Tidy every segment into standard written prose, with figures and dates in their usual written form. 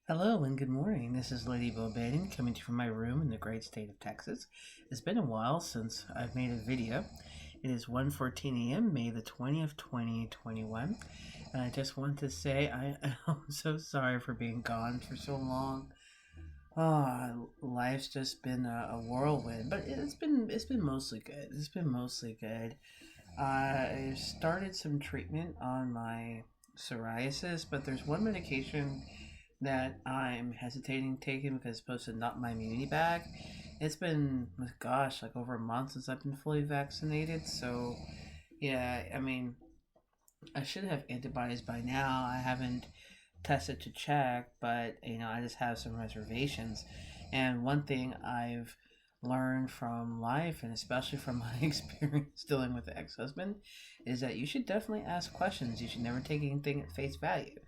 Hello and good morning. This is Lovebomb coming to you from my room in the great state of Texas. It's been a while since I've made a video. It is 1:14 a.m., May the 20th, 2021. And I just want to say I am so sorry for being gone for so long. Life's just been a whirlwind, but it's been mostly good. It's been mostly good. I started some treatment on my psoriasis, but there's one medication that I'm hesitating taking because it's supposed to knock my immunity back. It's been, gosh, like over a month since I've been fully vaccinated. So, yeah, I mean, I should have antibodies by now. I haven't tested to check, but I just have some reservations. And one thing I've learned from life, and especially from my experience dealing with the ex-husband, is that you should definitely ask questions. You should never take anything at face value.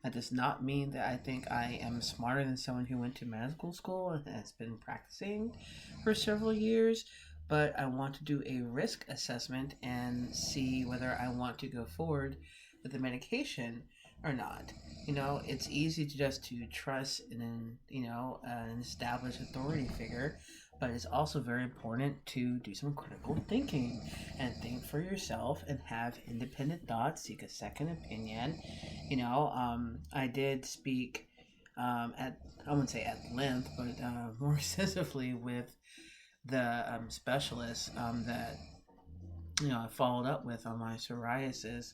That does not mean that I think I am smarter than someone who went to medical school and has been practicing for several years, but I want to do a risk assessment and see whether I want to go forward with the medication or not. It's easy to just to trust in an established authority figure, but it's also very important to do some critical thinking and think for yourself and have independent thoughts, seek a second opinion. I did speak at, I wouldn't say at length, but more extensively with the specialist that I followed up with on my psoriasis,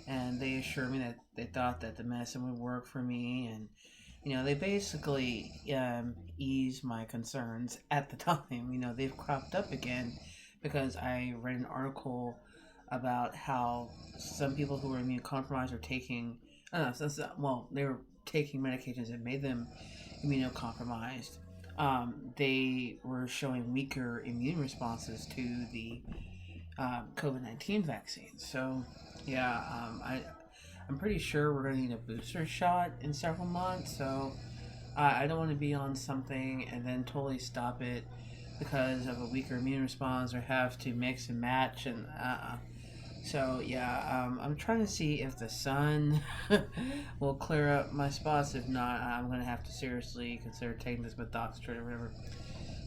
and they assured me that they thought that the medicine would work for me, and they basically eased my concerns at the time. They've cropped up again because I read an article about how some people who were immune compromised are taking, I don't know, well, they were taking medications that made them immunocompromised. They were showing weaker immune responses to the COVID-19 vaccine. So, yeah, I'm pretty sure we're going to need a booster shot in several months. So, I don't want to be on something and then totally stop it because of a weaker immune response or have to mix and match and so yeah, I'm trying to see if the sun will clear up my spots. If not, I'm gonna have to seriously consider taking this methotrexate or whatever.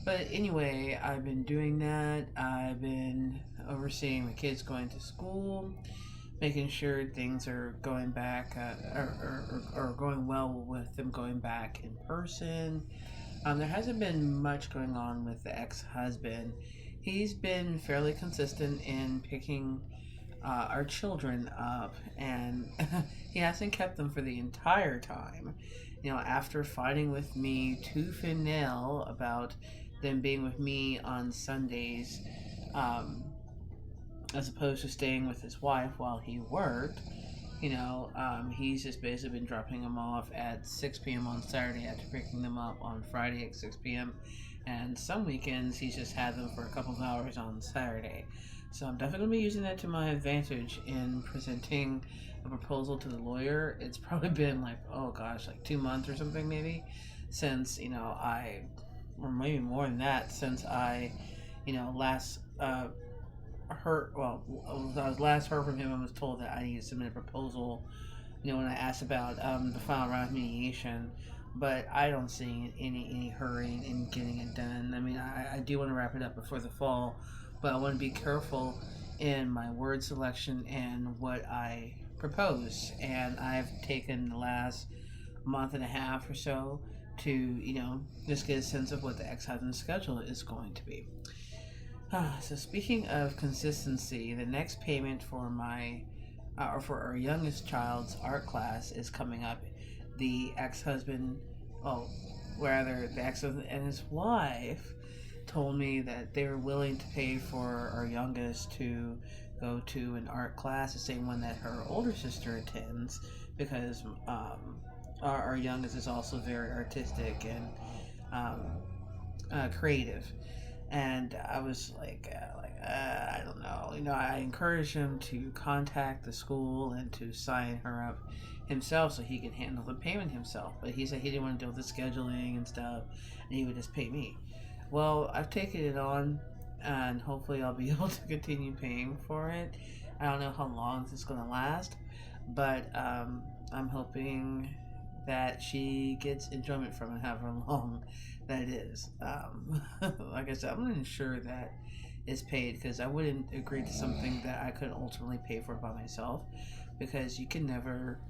But anyway, I've been doing that. I've been overseeing the kids going to school, making sure things are going back or going well with them going back in person. There hasn't been much going on with the ex-husband. He's been fairly consistent in picking our children up, and he hasn't kept them for the entire time. After fighting with me tooth and nail about them being with me on Sundays, as opposed to staying with his wife while he worked, he's just basically been dropping them off at 6 p.m. on Saturday after picking them up on Friday at 6 p.m. And some weekends he's just had them for a couple of hours on Saturday. So I'm definitely going to be using that to my advantage in presenting a proposal to the lawyer. It's probably been like, oh gosh, like 2 months or something maybe since, or maybe more than that, since I, last heard, well, I was last heard from him and was told that I needed to submit a proposal, when I asked about the final round of mediation. But I don't see any hurry in getting it done. I mean, I do want to wrap it up before the fall, but I want to be careful in my word selection and what I propose. And I've taken the last month and a half or so to, just get a sense of what the ex-husband's schedule is going to be. So speaking of consistency, the next payment for my, or for our youngest child's art class is coming up. The ex-husband, well, rather the ex-husband and his wife told me that they were willing to pay for our youngest to go to an art class, the same one that her older sister attends, because our youngest is also very artistic and creative. And I was like, I don't know. I encouraged him to contact the school and to sign her up himself so he could handle the payment himself. But he said he didn't want to deal with the scheduling and stuff, and he would just pay me. Well, I've taken it on, and hopefully I'll be able to continue paying for it. I don't know how long this is going to last, but I'm hoping that she gets enjoyment from and however long that it is. Like I said, I'm going to ensure that it's paid because I wouldn't agree to something that I couldn't ultimately pay for by myself because you can never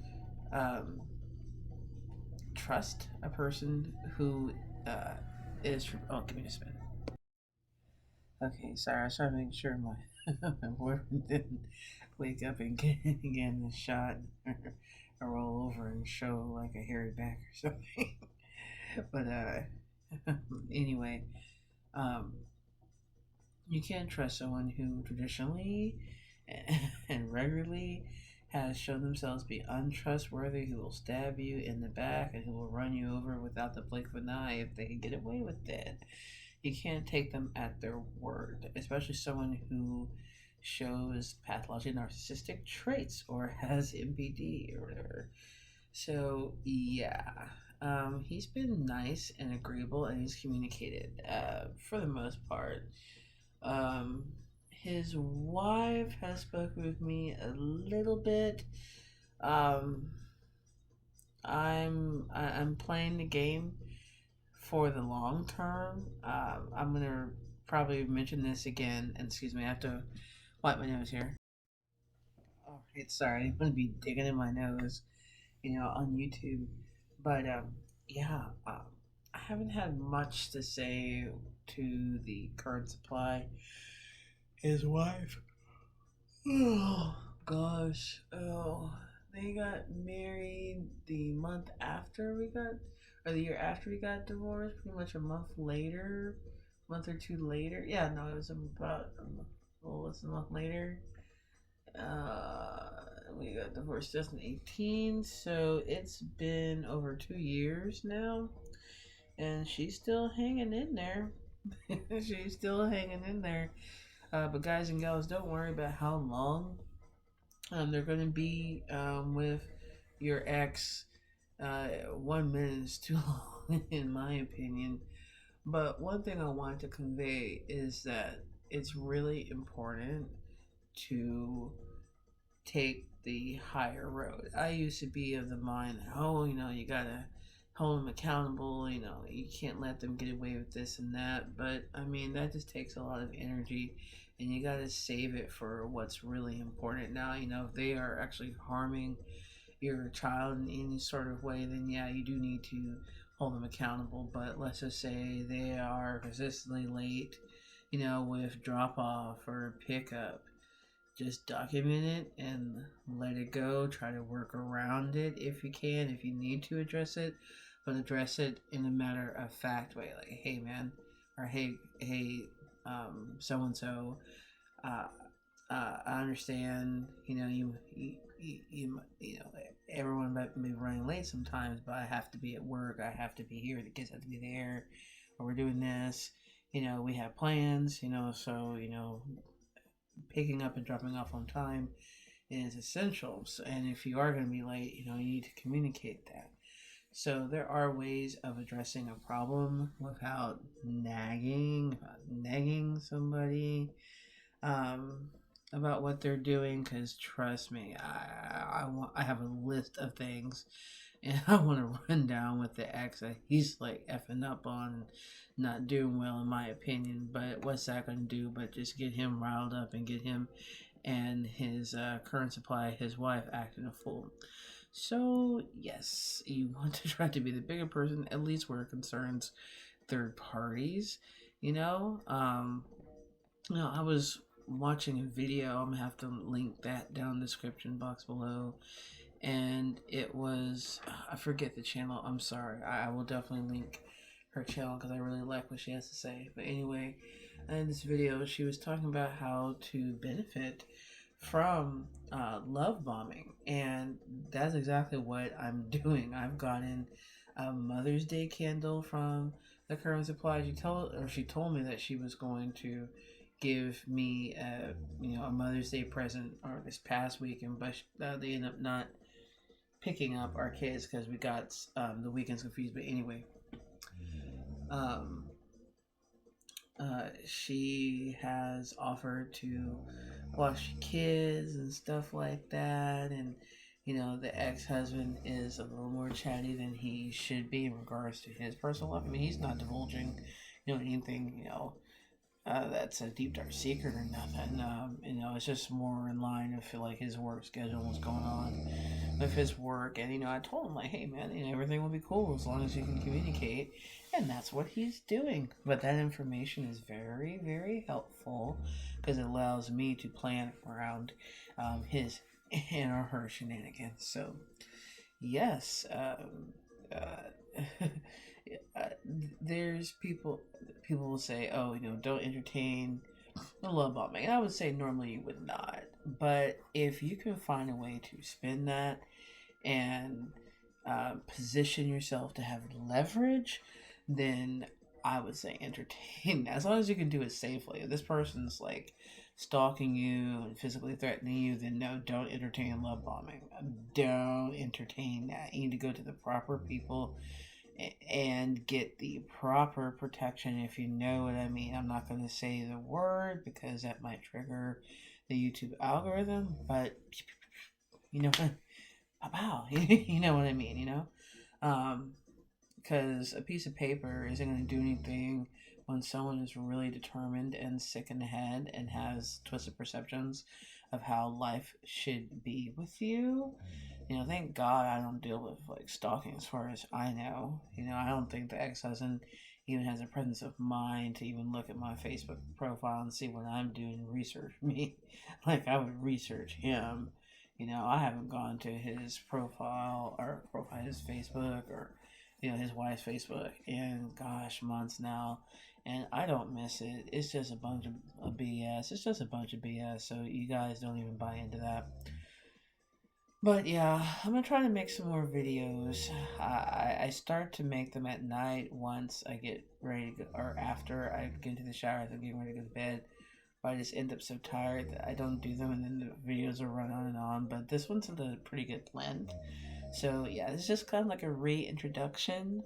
um, trust a person who uh, is. Oh, give me a minute. Okay, sorry. I was trying to make sure my boyfriend didn't wake up and get again the shot or roll over and show like a hairy back or something. But anyway, um, you can't trust someone who traditionally and regularly has shown themselves to be untrustworthy, who will stab you in the back and who will run you over without the blink of an eye if they can get away with it. You can't take them at their word, especially someone who shows pathologically narcissistic traits or has MPD or whatever. So yeah, he's been nice and agreeable, and he's communicated for the most part. Um, his wife has spoken with me a little bit. Um, I'm playing the game for the long term. I'm gonna probably mention this again. And excuse me, I have to wipe my nose here. Oh, it's sorry. I'm gonna be digging in my nose, on YouTube. But yeah, I haven't had much to say to the current supply. His wife. Oh gosh. Oh, they got married the month after we got, or the year after we got divorced. Pretty much a month later, month or two later. Yeah, no, it was about a little less than a month later. We got divorced 2018, so it's been over 2 years now, and she's still hanging in there. She's still hanging in there. But guys and gals, don't worry about how long they're going to be with your ex. 1 minute is too long, in my opinion. But one thing I want to convey is that it's really important to take the higher road. I used to be of the mind, oh, you gotta hold them accountable, you can't let them get away with this and that. But I mean, that just takes a lot of energy, and you gotta save it for what's really important. Now, if they are actually harming your child in any sort of way, then yeah, you do need to hold them accountable. But let's just say they are consistently late, with drop off or pickup, just document it and let it go. Try to work around it if you can, if you need to address it, but address it in a matter of fact way, like, hey man, or hey, so and so, I understand, everyone might be running late sometimes, but I have to be at work, I have to be here, the kids have to be there, or we're doing this, we have plans, so, picking up and dropping off on time is essential. And if you are going to be late, you need to communicate that. So there are ways of addressing a problem without nagging somebody about what they're doing. Because trust me, I have a list of things, and I want to run down with the ex that he's like effing up on, not doing well in my opinion. But what's that going to do but just get him riled up and get him and his current supply, his wife, acting a fool. So yes, you want to try to be the bigger person, at least where it concerns third parties. I was watching a video. I'm gonna have to link that down in the description box below, and it was, I forget the channel. I'm sorry. I will definitely link her channel because I really like what she has to say. But anyway, in this video, she was talking about how to benefit from love bombing, and that's exactly what I'm doing. I've gotten a Mother's Day candle from the current supply. She told me that she was going to give me a Mother's Day present or this past weekend, but they ended up not picking up our kids because we got the weekends confused. But anyway, um, she has offered to watch kids and stuff like that, and the ex-husband is a little more chatty than he should be in regards to his personal life. I mean, he's not divulging, anything, that's a deep dark secret or nothing. It's just more in line of like his work schedule, what's going on with his work. And I told him like, hey man, everything will be cool as long as you can communicate, and that's what he's doing. But that information is very, very helpful because it allows me to plan around his and or her shenanigans. So yes, uh, there's people will say, oh, don't entertain the love bombing. And I would say normally you would not, but if you can find a way to spin that and position yourself to have leverage, then I would say entertain as long as you can do it safely. If this person's like stalking you and physically threatening you, then no, don't entertain love bombing. Don't entertain that. You need to go to the proper people and get the proper protection, if you know what I mean. I'm not going to say the word because that might trigger the YouTube algorithm, but you know what? Wow, you know what I mean, because a piece of paper isn't going to do anything when someone is really determined and sick in the head and has twisted perceptions of how life should be with you. Thank God I don't deal with like stalking as far as I know. I don't think the ex-husband even has a presence of mind to even look at my Facebook profile and see what I'm doing and research me. Like I would research him. I haven't gone to his his Facebook or, his wife's Facebook in, gosh, months now. And I don't miss it. It's just a bunch of BS. It's just a bunch of BS. So you guys don't even buy into that. But yeah, I'm gonna try to make some more videos. I start to make them at night once I get ready to go, or after I get into the shower as I'm getting ready to go to bed. But I just end up so tired that I don't do them, and then the videos will run on and on. But this one's a pretty good blend. So yeah, it's just kind of like a reintroduction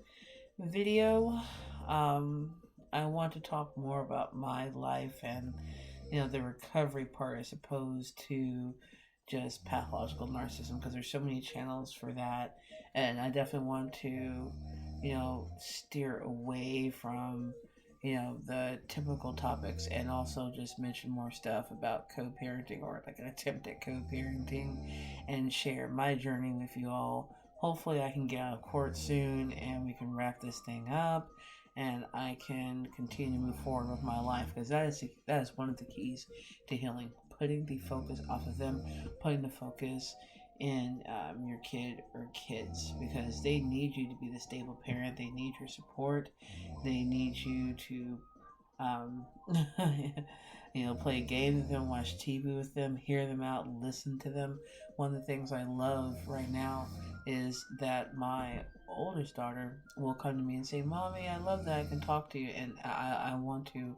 video. I want to talk more about my life and the recovery part as opposed to just pathological narcissism, because there's so many channels for that, and I definitely want to steer away from the typical topics, and also just mention more stuff about co-parenting, or like an attempt at co-parenting, and share my journey with you all. Hopefully I can get out of court soon and we can wrap this thing up and I can continue to move forward with my life, because that is one of the keys to healing. Putting the focus off of them, putting the focus in your kid or kids, because they need you to be the stable parent. They need your support. They need you to play games with them, watch TV with them, hear them out, listen to them. One of the things I love right now is that my oldest daughter will come to me and say, Mommy, I love that I can talk to you. And I want to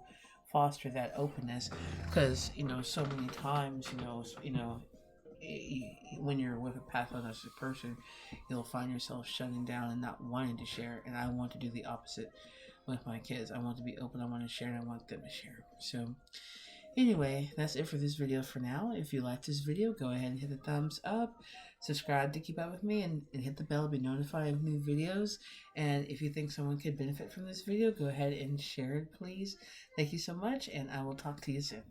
foster that openness, because so many times when you're with a pathologized person, you'll find yourself shutting down and not wanting to share. And I want to do the opposite with my kids. I want to be open, I want to share, and I want them to share. So anyway, that's it for this video for now. If you liked this video, go ahead and hit the thumbs up, subscribe to keep up with me, and hit the bell to be notified of new videos. And if you think someone could benefit from this video, go ahead and share it, please. Thank you so much, and I will talk to you soon.